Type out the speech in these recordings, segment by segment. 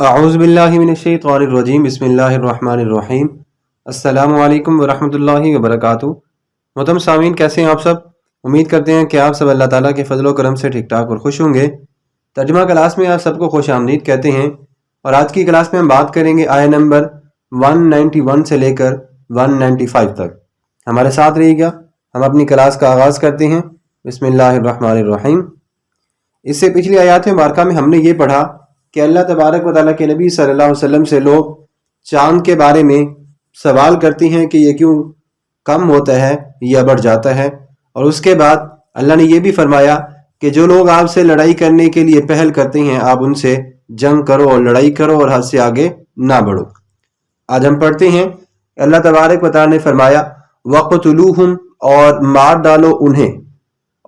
اعوذ باللہ من الشیطان الرجیم بسم اللہ الرحمن الرحیم السلام علیکم ورحمۃ اللہ وبرکاتہ۔ محترم سامعین، کیسے ہیں آپ سب؟ امید کرتے ہیں کہ آپ سب اللہ تعالیٰ کے فضل و کرم سے ٹھیک ٹھاک اور خوش ہوں گے۔ ترجمہ کلاس میں آپ سب کو خوش آمدید کہتے ہیں، اور آج کی کلاس میں ہم بات کریں گے آیہ نمبر 191 سے لے کر 195 تک۔ ہمارے ساتھ رہیے گا۔ ہم اپنی کلاس کا آغاز کرتے ہیں۔ بسم اللہ الرحمن الرحیم۔ اس سے پچھلی آیات مبارکہ میں ہم نے یہ پڑھا کہ اللہ تبارک و تعالیٰ کے نبی صلی اللہ علیہ وسلم سے لوگ چاند کے بارے میں سوال کرتے ہیں کہ یہ کیوں کم ہوتا ہے یا بڑھ جاتا ہے، اور اس کے بعد اللہ نے یہ بھی فرمایا کہ جو لوگ آپ سے لڑائی کرنے کے لیے پہل کرتے ہیں آپ ان سے جنگ کرو اور لڑائی کرو اور حد سے آگے نہ بڑھو۔ آج ہم پڑھتے ہیں اللہ تبارک و تعالیٰ نے فرمایا وَقْتُلُوهُمْ، اور مار ڈالو انہیں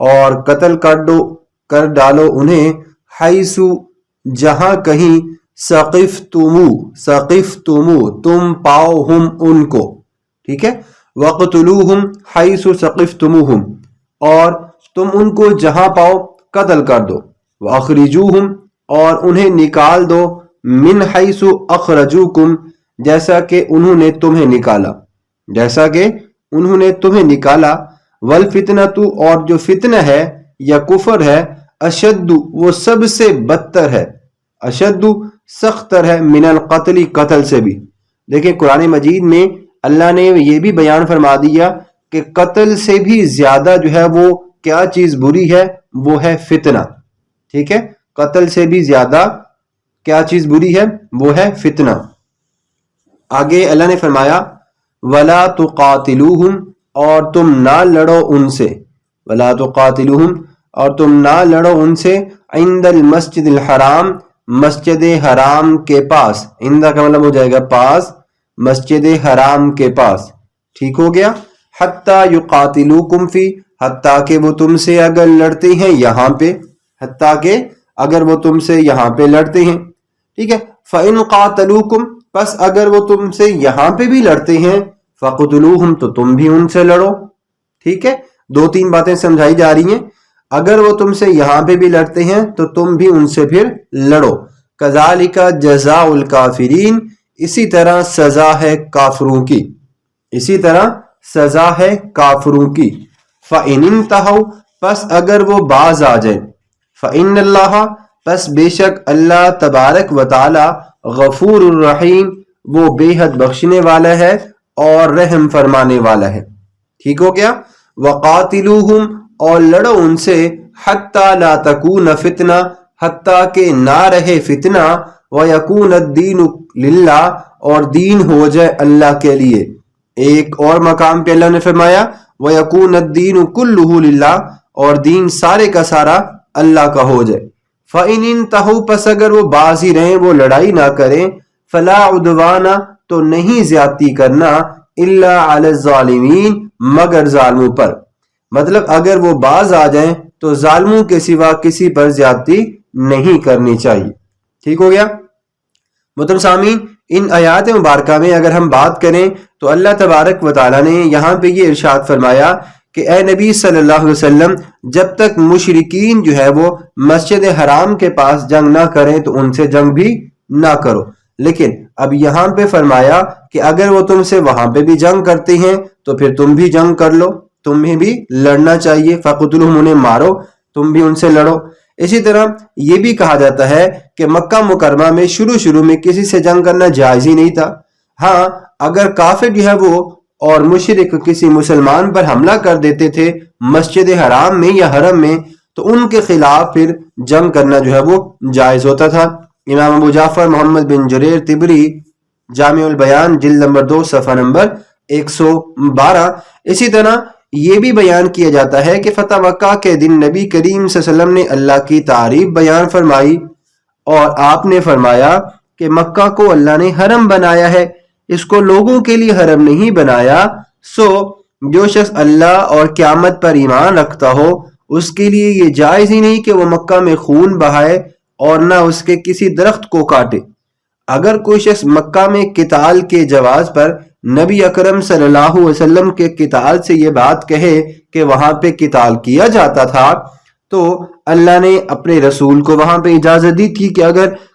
اور قتل کر ڈالو انہیں، حیث، جہاں کہیں، ثقفتمو تم پاؤ ہم ان کو، ٹھیک ہے، وَقْتُلُوهُمْ حیث ثقفتموہم، اور تم ان کو جہاں پاؤ قتل کر دو، وَأَخْرِجُوهُمْ، اور انہیں نکال دو، من حیث اخرجوکم، جیسا کہ انہوں نے تمہیں نکالا، والفتنۃ، اور جو فتنہ ہے یا کفر ہے، اشد، وہ سب سے بدتر ہے، اشد سخت تر ہے، من القتل، قتل سے بھی۔ دیکھیں قرآن مجید میں اللہ نے یہ بھی بیان فرما دیا کہ قتل سے بھی زیادہ جو ہے وہ کیا چیز بری ہے، وہ ہے فتنہ، ٹھیک ہے، قتل سے بھی زیادہ کیا چیز بری ہے، وہ ہے فتنہ۔ آگے اللہ نے فرمایا وَلَا تُقَاتِلُوهُمْ، اور تم نہ لڑو ان سے، وَلَا تُقَاتِلُوهُمْ، اور تم نہ لڑو ان سے، عند المسجد الحرام، مسجد حرام کے پاس، عندہ کا مطلب ہو جائے گا پاس، مسجد حرام کے پاس، ٹھیک ہو گیا، حتیٰ یقاتلوکم فی، حتیٰ کہ وہ تم سے اگر لڑتے ہیں یہاں پہ، حتیٰ کہ اگر وہ تم سے یہاں پہ لڑتے ہیں، ٹھیک ہے، فَإِن قَاتَلُوكُمْ، پس اگر وہ تم سے یہاں پہ بھی لڑتے ہیں، فَقْتُلُوهُمْ، تو تم بھی ان سے لڑو، ٹھیک ہے، دو تین باتیں سمجھائی جا رہی ہیں۔ اگر وہ تم سے یہاں پہ بھی لڑتے ہیں تو تم بھی ان سے پھر لڑو، كَذَلِكَ جَزَاءُ الْكَافِرِينَ، اسی طرح سزا ہے کافروں کی، اسی طرح سزا ہے کافروں کی۔ فَإِنِ انْتَهَوْا، پس اگر وہ باز آ جائیں، فَإِنَّ اللَّهَ، پس بے شک اللہ تبارک و تعالی، غفور الرحیم، وہ بے حد بخشنے والا ہے اور رحم فرمانے والا ہے، ٹھیک ہو گیا۔ وَقَاتِلُوهُمْ، اور لڑو ان سے، حَتَّى لَا تَكُونَ فِتْنَةٌ، حتیٰ کہ نہ رہے فتنہ، وَيَكُونَ الدِّينُ لِلَّهِ، اور دین ہو جائے اللہ کے لیے۔ ایک اور مقام پہ اللہ نے فرمایا وَيَكُونَ الدِّينُ كُلُّهُ لِلَّهِ، اور دین سارے کا سارا اللہ کا ہو جائے۔ فَإِنِ انْتَهُوا، پس اگر وہ باز ہی رہیں، وہ لڑائی نہ کریں، فَلَا عُدْوَانَ، تو نہیں زیادتی کرنا، إِلَّا عَلَى الظَّالِمِينَ، مگر ظالموں پر، مطلب اگر وہ باز آ جائیں تو ظالموں کے سوا کسی پر زیادتی نہیں کرنی چاہیے، ٹھیک ہو گیا۔ محترم سامعین، ان آیات مبارکہ میں اگر ہم بات کریں تو اللہ تبارک و تعالیٰ نے یہاں پہ یہ ارشاد فرمایا کہ اے نبی صلی اللہ علیہ وسلم، جب تک مشرکین جو ہے وہ مسجد حرام کے پاس جنگ نہ کریں تو ان سے جنگ بھی نہ کرو، لیکن اب یہاں پہ فرمایا کہ اگر وہ تم سے وہاں پہ بھی جنگ کرتے ہیں تو پھر تم بھی جنگ کر لو، تمہیں بھی لڑنا چاہیے، فَقْتُلُوهُمْ، انہیں مارو، تم بھی ان سے لڑو۔ اسی طرح یہ بھی کہا جاتا ہے کہ مکہ مکرمہ میں شروع میں کسی سے جنگ کرنا جائز ہی نہیں تھا، ہاں اگر کافر جو ہے وہ اور مشرک کسی مسلمان پر حملہ کر دیتے تھے مسجد حرام میں یا حرم میں تو ان کے خلاف پھر جنگ کرنا جو ہے وہ جائز ہوتا تھا۔ امام ابو جعفر محمد بن جریر طبری، جامع البیان، جلد نمبر 2، صفحہ نمبر 112۔ اسی طرح یہ بھی بیان کیا جاتا ہے کہ فتح مکہ کے دن نبی کریم صلی اللہ علیہ وسلم نے اللہ کی تعریف بیان فرمائی اور آپ نے فرمایا کہ مکہ کو اللہ نے حرم بنایا ہے، اس کو لوگوں کے لیے حرم نہیں بنایا، سو جو شخص اللہ اور قیامت پر ایمان رکھتا ہو اس کے لیے یہ جائز ہی نہیں کہ وہ مکہ میں خون بہائے اور نہ اس کے کسی درخت کو کاٹے۔ اگر کوئی شخص مکہ میں قتال کے جواز پر نبی اکرم صلی اللہ علیہ وسلم کے قتال سے یہ بات کہے کہ وہاں پہ قتال کیا جاتا تھا، تو اللہ نے اپنے رسول کو وہاں پہ اجازت دی تھی کہ اگر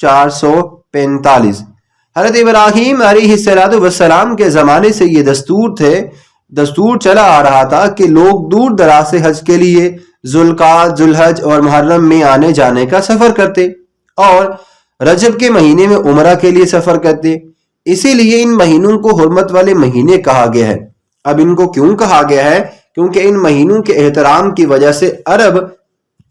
445। حضرت ابراہیم علیہ السلام کے زمانے سے یہ دستور چلا آ رہا تھا کہ لوگ دور دراز سے حج کے لیے ذوالقعدہ، ذوالحج اور محرم میں آنے جانے کا سفر کرتے اور رجب کے مہینے میں عمرہ کے لیے سفر کرتے. اسی لیے ان مہینوں کو حرمت والے مہینے کہا گیا ہے. اب ان کو کیوں کہا گیا ہے؟ کیونکہ ان مہینوں کے احترام کی وجہ سے عرب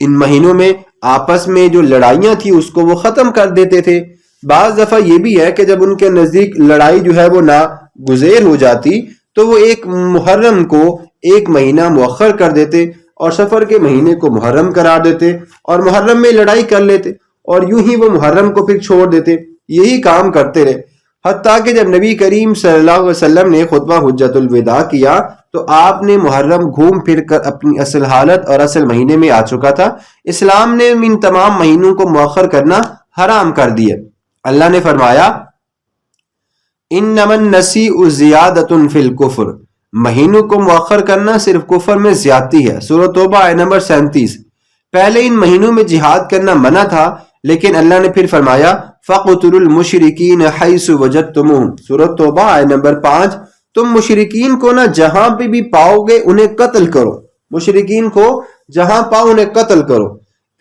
ان مہینوں میں آپس میں جو لڑائیاں تھی اس کو وہ ختم کر دیتے تھے. بعض دفعہ یہ بھی ہے کہ جب ان کے نزدیک لڑائی جو ہے وہ ناگزیر ہو جاتی تو وہ ایک محرم کو ایک مہینہ مؤخر کر دیتے اور سفر کے مہینے کو محرم قرار دیتے اور محرم میں لڑائی کر لیتے اور یوں ہی وہ محرم کو پھر چھوڑ دیتے. یہی کام کرتے رہے حتیٰ کہ جب نبی کریم صلی اللہ علیہ وسلم نے خطبہ حجۃ الوداع کیا تو آپ نے محرم گھوم پھر کر اپنی اصل حالت اور اصل مہینے میں آ چکا تھا. اسلام نے ان تمام مہینوں کو مؤخر کرنا حرام کر دیا. اللہ نے فرمایا انما النسیء زیادۃ فی الکفر، مہینوں کو مؤخر کرنا صرف کفر میں زیادتی ہے. سورۃ توبہ آیت نمبر 37. پہلے ان مہینوں میں جہاد کرنا منع تھا لیکن اللہ نے پھر فرمایا فَقْتُلُوا الْمُشْرِكِينَ حَيْثُ وَجَدتُّمُوهُمْ. سورۃ توبہ آیت نمبر 5. تم مشرکین کو نہ جہاں پہ بھی پاؤ گے انہیں قتل کرو، مشرکین کو جہاں پاؤ انہیں قتل کرو.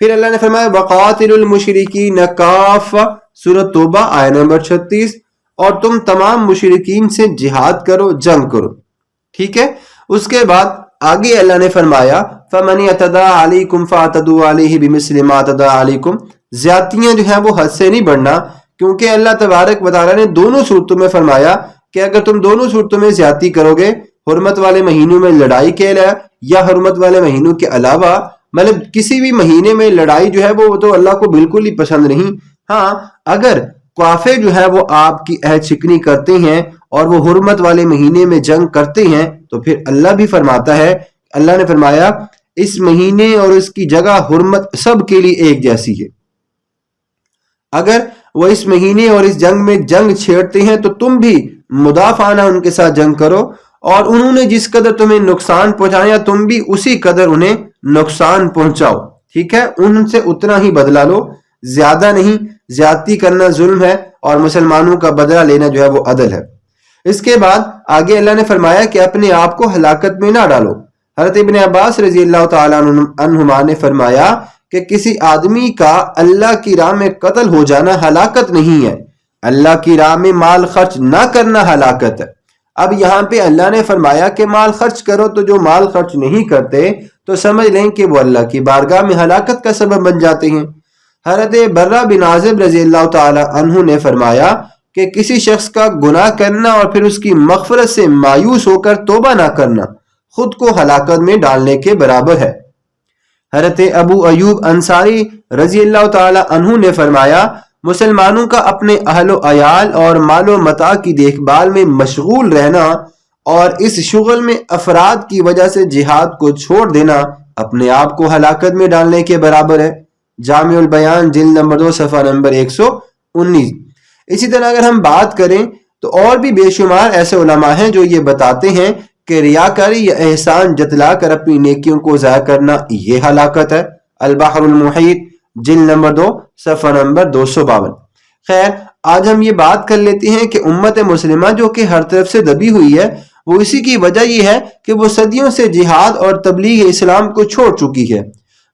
پھر اللہ نے فرمایا وَقَاتِلُوا الْمُشْرِكِينَ كَافَّةً. سورۃ توبہ آیت نمبر 36. اور تم تمام مشرکین سے جہاد کرو، جنگ کرو. ٹھیک ہے. اس کے بعد آگے اللہ نے فرمایا فَمَنِ اعْتَدَىٰ عَلَيْكُمْ فَاعْتَدُوا عَلَيْهِ بِمِثْلِ مَا اعْتَدَىٰ عَلَيْكُمْ. زیادتیاں جو ہیں وہ حد سے نہیں بڑھنا، کیونکہ اللہ تبارک و تعالیٰ نے دونوں صورتوں میں فرمایا کہ اگر تم دونوں صورتوں میں زیادتی کرو گے، حرمت والے مہینوں میں لڑائی کے لیے یا حرمت والے مہینوں کے علاوہ، مطلب کسی بھی مہینے میں لڑائی جو ہے وہ تو اللہ کو بالکل ہی پسند نہیں. ہاں اگر کافر جو ہے وہ آپ کی عہد شکنی کرتے ہیں اور وہ حرمت والے مہینے میں جنگ کرتے ہیں تو پھر اللہ بھی فرماتا ہے، اللہ نے فرمایا اس مہینے اور اس کی جگہ حرمت سب کے لیے ایک جیسی ہے. اگر وہ اس مہینے اور اس جنگ میں جنگ چھیڑتے ہیں تو تم بھی مدافعانہ ان کے ساتھ جنگ کرو، اور انہوں نے جس قدر تمہیں نقصان پہنچایا تم بھی اسی قدر انہیں نقصان پہنچاؤ. ٹھیک ہے. ان سے اتنا ہی بدلہ لو، زیادہ نہیں. زیادتی کرنا ظلم ہے اور مسلمانوں کا بدلہ لینا جو ہے وہ عدل ہے. اس کے بعد آگے اللہ نے فرمایا کہ اپنے آپ کو ہلاکت میں نہ ڈالو. حضرت ابن عباس رضی اللہ تعالیٰ عنہما نے فرمایا کہ کسی آدمی کا اللہ کی راہ میں قتل ہو جانا ہلاکت نہیں ہے، اللہ کی راہ میں مال خرچ نہ کرنا ہلاکت ہے. اب یہاں پہ اللہ نے فرمایا کہ مال خرچ کرو، تو جو مال خرچ نہیں کرتے تو سمجھ لیں کہ وہ اللہ کی بارگاہ میں ہلاکت کا سبب بن جاتے ہیں. حضرت برہ بن عازب رضی اللہ تعالی عنہ نے فرمایا کہ کسی شخص کا گناہ کرنا اور پھر اس کی مغفرت سے مایوس ہو کر توبہ نہ کرنا خود کو ہلاکت میں ڈالنے کے برابر ہے. حضرت ابو ایوب انصاری رضی اللہ تعالی عنہ نے فرمایا مسلمانوں کا اپنے اہل و عیال اور مال و متاع کی دیکھ بھال میں مشغول رہنا اور اس شغل میں افراد کی وجہ سے جہاد کو چھوڑ دینا اپنے آپ کو ہلاکت میں ڈالنے کے برابر ہے. جامع البیان جلد نمبر 2 صفحہ نمبر 119. اسی طرح اگر ہم بات کریں تو اور بھی بے شمار ایسے علماء ہیں جو یہ بتاتے ہیں کہ ریاکاری یا احسان جتلا کر اپنی نیکیوں کو ضائع کرنا یہ ہلاکت ہے. البحر المحیط جلد نمبر 2 صفحہ نمبر 252. خیر آج ہم یہ بات کر لیتے ہیں کہ امت مسلمہ جو کہ ہر طرف سے دبی ہوئی ہے وہ اسی کی وجہ یہ ہے کہ وہ صدیوں سے جہاد اور تبلیغ اسلام کو چھوڑ چکی ہے.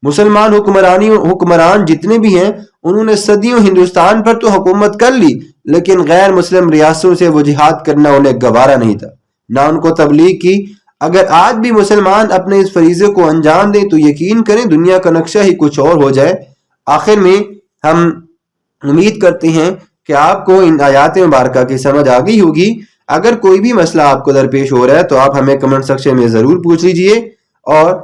مسلمان حکمران جتنے بھی ہیں انہوں نے صدیوں ہندوستان پر تو حکومت کر لی، لیکن غیر مسلم ریاستوں سے وہ جہاد کرنا انہیں گوارا نہیں تھا، نہ ان کو تبلیغ کی. اگر آج بھی مسلمان اپنے اس فریضے کو انجام دیں تو یقین کریں دنیا کا نقشہ ہی کچھ اور ہو جائے. آخر میں ہم امید کرتے ہیں کہ آپ کو ان آیات مبارکہ کی سمجھ آ گئی ہوگی. اگر کوئی بھی مسئلہ آپ کو درپیش ہو رہا ہے تو آپ ہمیں کمنٹ سیکشن میں ضرور پوچھ لیجئے. اور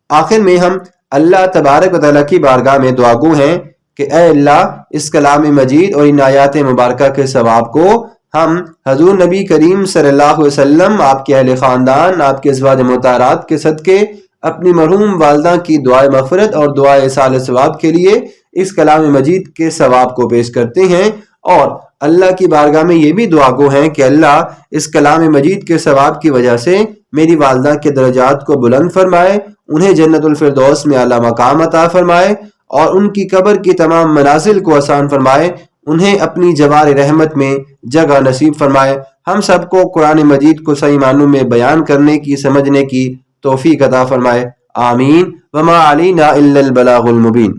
آخر میں ہم اللہ تبارک و تعالیٰ کی بارگاہ میں دعا گو ہیں کہ اے اللہ اس کلام مجید اور ان آیات مبارکہ کے ثواب کو ہم حضور نبی کریم صلی اللہ علیہ وسلم، آپ کے اہل خاندان، آپ کے ازواج مطہرات کے صدقے، اپنی مرحوم والدہ کی دعائے مغفرت اور دعائے ایصال ثواب کے لیے اس کلام مجید کے ثواب کو پیش کرتے ہیں. اور اللہ کی بارگاہ میں یہ بھی دعا گو ہیں کہ اللہ اس کلام مجید کے ثواب کی وجہ سے میری والدہ کے درجات کو بلند فرمائے، انہیں جنت الفردوس میں اعلیٰ مقام عطا فرمائے اور ان کی قبر کی تمام منازل کو آسان فرمائے انہیں اپنی جوار رحمت میں جگہ نصیب فرمائے. ہم سب کو قرآن مجید کو صحیح معنوں میں بیان کرنے کی سمجھنے کی توفیق عطا فرمائے. آمین. وما علینا الا البلاغ المبین.